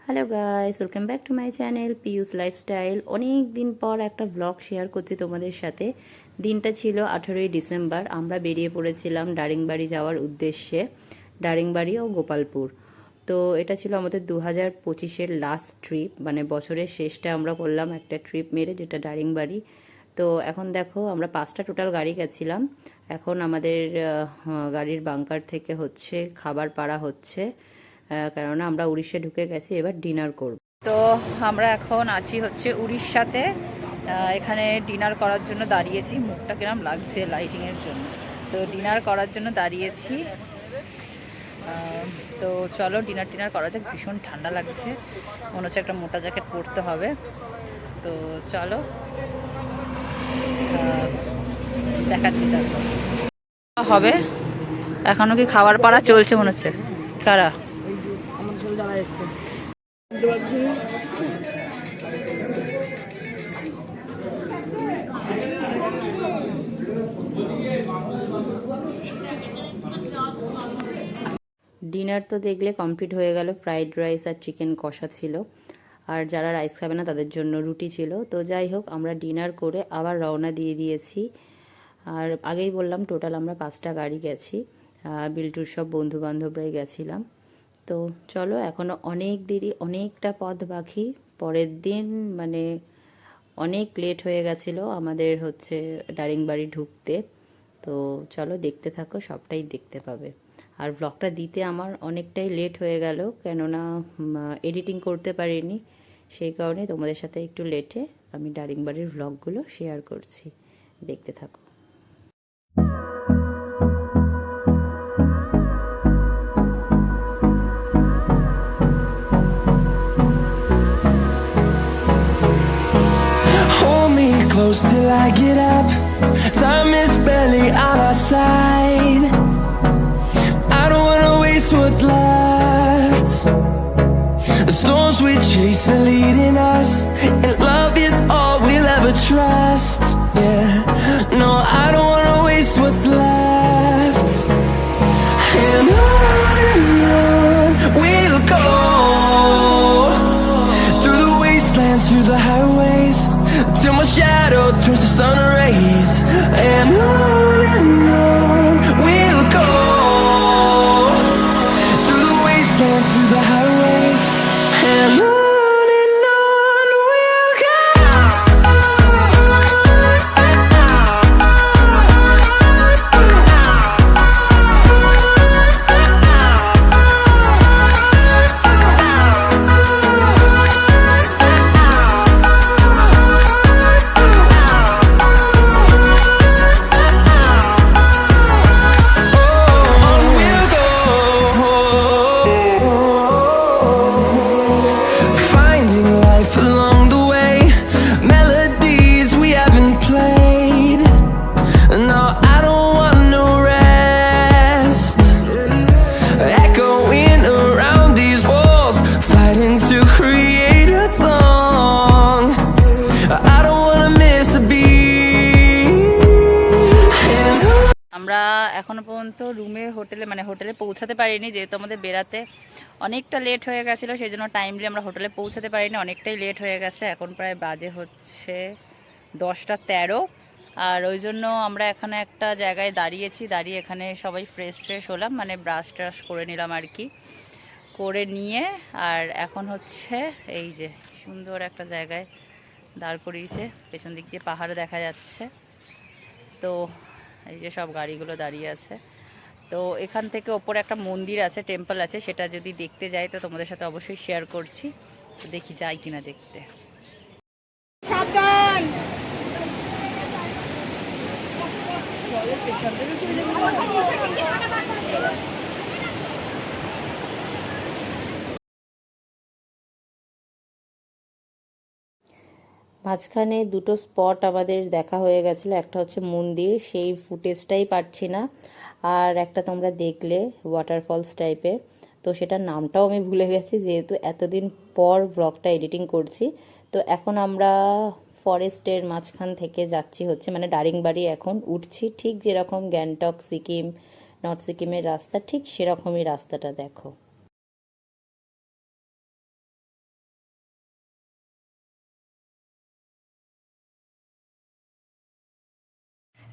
Hello guys, welcome back to my channel পিউস lifestyle. অনেক দিন পর একটা ব্লগ শেয়ার করছি তোমাদের সাথে। দিনটা ছিল 18ই ডিসেম্বর। আমরা বেরিয়ে পড়েছিলাম দারিংবাড়ি যাওয়ার উদ্দেশ্যে, দারিংবাড়ি ও গোপালপুর। তো এটা ছিল আমাদের 2025-এর লাস্ট ট্রিপ, মানে বছরের শেষটা আমরা করলাম একটা ট্রিপ মেরে, যেটা দারিংবাড়ি। তো এখন দেখো, আমরা 5টা টোটাল গাড়ি গেছিলাম। এখন আমাদের গাড়ির বাংকার থেকে হচ্ছে খাবার পাড়া হচ্ছে, কেননা আমরা উড়িষ্যা ঢুকে গেছি, এবার ডিনার করব। তো আমরা এখন আছি হচ্ছে উড়িষ্যাতে। এখানে ডিনার করার জন্য দাঁড়িয়েছি। মুখটা কিরম লাগছে লাইটিংয়ের জন্য। তো ডিনার করার জন্য দাঁড়িয়েছি। তো চলো ডিনার করা যাক। ভীষণ ঠান্ডা লাগছে, মনে হচ্ছে একটা মোটা জ্যাকেট পরতে হবে। তো চলো দেখাচ্ছি তারপর হবে। এখনো কি খাবার পাড়া চলছে মনে হচ্ছে। কারা ডিনার তো দেখলে কমপ্লিট হয়ে গেল। ফ্রাইড রাইস আর চিকেন কষা ছিল, আর যারা রাইস খাবে না তাদের জন্য রুটি ছিল। তো যাই হোক, আমরা ডিনার করে আবার রওনা দিয়ে দিয়েছি। আর আগেই বললাম টোটাল আমরা 5টা গাড়ি গেছি, বিল্টুর সব বন্ধু বান্ধবরাই গেছিলাম। তো চলো, এখনও অনেক দেরি, অনেকটা পথ বাকি। পরের দিন মানে অনেক লেট হয়ে গেছিলো আমাদের হচ্ছে দারিংবাড়ি ঢুকতে। তো চলো দেখতে থাকো, সবটাই দেখতে পাবে। আর ব্লগটা দিতে আমার অনেকটাই লেট হয়ে গেল, কেননা এডিটিং করতে পারিনি। সেই কারণে তোমাদের সাথে একটু লেটে আমি দারিংবাড়ির ব্লগগুলো শেয়ার করছি, দেখতে থাকো। Close till I get up. Time is barely on our side. I don't wanna waste what's left. The storms we chase are leading us, and love is all we'll ever trust. Yeah, no, I don't wanna waste what's left. And on we'll go, through the wastelands, through the highways, till my shadow turns to sun rays. And on we'll go, through the wastelands, through the highways. And on we'll go. আমরা এখনো পর্যন্ত হোটেলে পৌঁছাতে পারিনি, যেহেতু আমাদের বেরাতে অনেকটা লেট হয়ে গেছিলো। সেই জন্য টাইমলি আমরা হোটেলে পৌঁছাতে পারিনি, অনেকটাই লেট হয়ে গেছে। এখন প্রায় বাজে হচ্ছে 10টা 13। আর ওই জন্য আমরা এখানে একটা জায়গায় দাঁড়িয়ে এখানে সবাই ফ্রেশ হলাম, মানে ব্রাশ ট্রাশ করে নিলাম আর কি, করে নিয়ে। আর এখন হচ্ছে এই যে সুন্দর একটা জায়গায় দাঁড় করিয়েছে, পেছন দিক দিয়ে পাহাড় দেখা যাচ্ছে। তো এই যে সব গাড়িগুলো দাঁড়িয়ে আছে। তো এখান থেকে ওপরে একটা মন্দির আছে, টেম্পল আছে, সেটা যদি দেখতে যাই তো তোমাদের সাথে অবশ্যই শেয়ার করছি। তো দেখি যাই কিনা দেখতে। মাঝখানে দুটো স্পট আমাদের দেখা হয়ে গেছিলো। একটা হচ্ছে মন্দির, সেই ফুটেজটাই পাচ্ছি না। আর একটা তোমরা দেখলে ওয়াটারফলস টাইপের, তো সেটার নামটাও আমি ভুলে গেছি, যেহেতু এতদিন পর ব্লগটা এডিটিং করছি। তো এখন আমরা ফরেস্টের মাঝখান থেকে যাচ্ছি হচ্ছে, মানে দারিংবাড়ি এখন উঠছি, ঠিক যেরকম গ্যাংটক সিকিম নর্থ সিকিমের রাস্তা, ঠিক সেরকমই রাস্তাটা দেখো।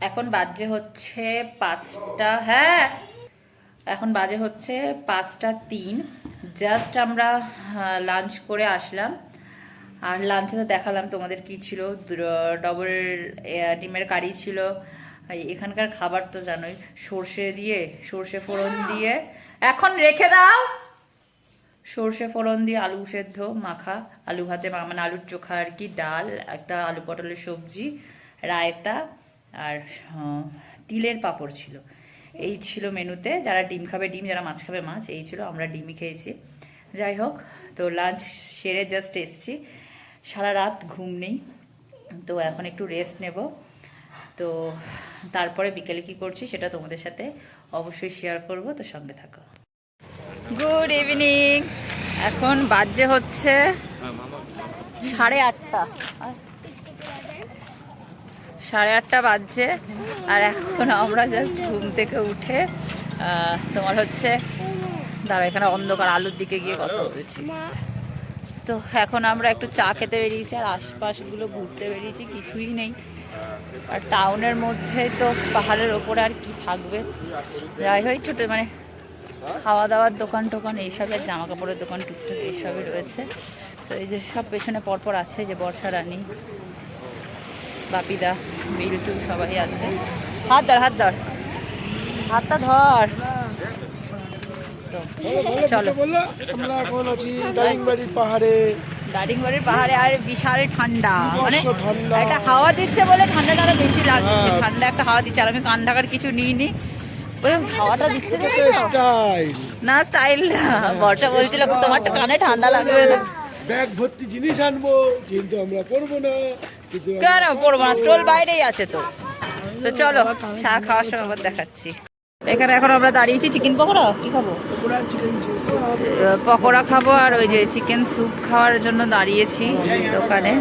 এখন বাজে হচ্ছে 5টা, হ্যাঁ এখন বাজে হচ্ছে 5টা 3। জাস্ট আমরা লাঞ্চ করে আসলাম। আর লাঞ্চে তো দেখালাম তোমাদের কি ছিল, ডবল ডিমের কারি ছিল। এখানকার খাবার তো জানোই, সর্ষে ফোড়ন দিয়ে, এখন রেখে দাও, সর্ষে ফোড়ন দিয়ে আলু সেদ্ধ মাখা, আলু ভাতে মানে আলুর চোখা আর কি, ডাল, একটা আলু পটলের সবজি, রায়তা আর তিলের পাঁপড় ছিল। এই ছিল মেনুতে। যারা ডিম খাবে ডিম, যারা মাছ খাবে মাছ, এই ছিল। আমরা ডিমই খেয়েছি। যাই হোক, তো লাঞ্চ সেরে জাস্ট এসছি। সারা রাত ঘুম নেই, তো এখন একটু রেস্ট নেব। তো তারপরে বিকেলে কি করছি সেটা তোমাদের সাথে অবশ্যই শেয়ার করব, তো সঙ্গে থাকো। Good evening. এখন বাজে হচ্ছে 8:30, 8:30 বাজছে। আর এখন আমরা জাস্ট ঘুম থেকে উঠে তোমার হচ্ছে দাঁড়া, এখানে অন্ধকার, আলুর দিকে গিয়ে কথা বলছি। তো এখন আমরা একটু চা খেতে বেরিয়েছি, আর আশপাশগুলো ঘুরতে বেরিয়েছি, কিছুই নেই। আর টাউনের মধ্যে তো পাহাড়ের ওপরে আর কি থাকবে, যাই হোক ছোটো মানে খাওয়া দাওয়ার দোকান টোকান এইসবের, জামা কাপড়ের দোকান টুকটুক এইসবই রয়েছে। তো এই যে সব পেছনে পরপর আছে, যে বর্ষা রানী, বাপিদা, বিল্টু সবাই আছে। হাতটা ধর। তো চলো, আমরা এখন আছি দারিংবাড়ির পাহাড়ে। দারিংবাড়ির পাহাড়ে, আর বিশাল ঠান্ডা, মানে ঠান্ডা। একটা হাওয়া দিচ্ছে বলে ঠান্ডাটা আরো বেশি লাগছে। ঠান্ডা একটা হাওয়া দিচ্ছে, আর আমি কান ঢাকার কিছু নিইনি, ওই হাওয়াটা দিচ্ছে না, স্টাইল না। বর্ষা বলছিল তোমার তো কানে ঠান্ডা লাগবে না, ব্যাগ ভর্তি জিনিস আনবো, কিন্তু আমরা পরবো না। কেন পড়বো না, স্টল বাইরেই আছে তো। তো চলো, চা খাওয়ার সময় আবার দেখাচ্ছি। এখানে এখন আমরা দাঁড়িয়েছি চিকেন পকোড়া, কি খাবো? পকোড়া খাবো, আর ওই যে চিকেন স্যুপ খাওয়ার জন্য দাঁড়িয়েছি দোকানে।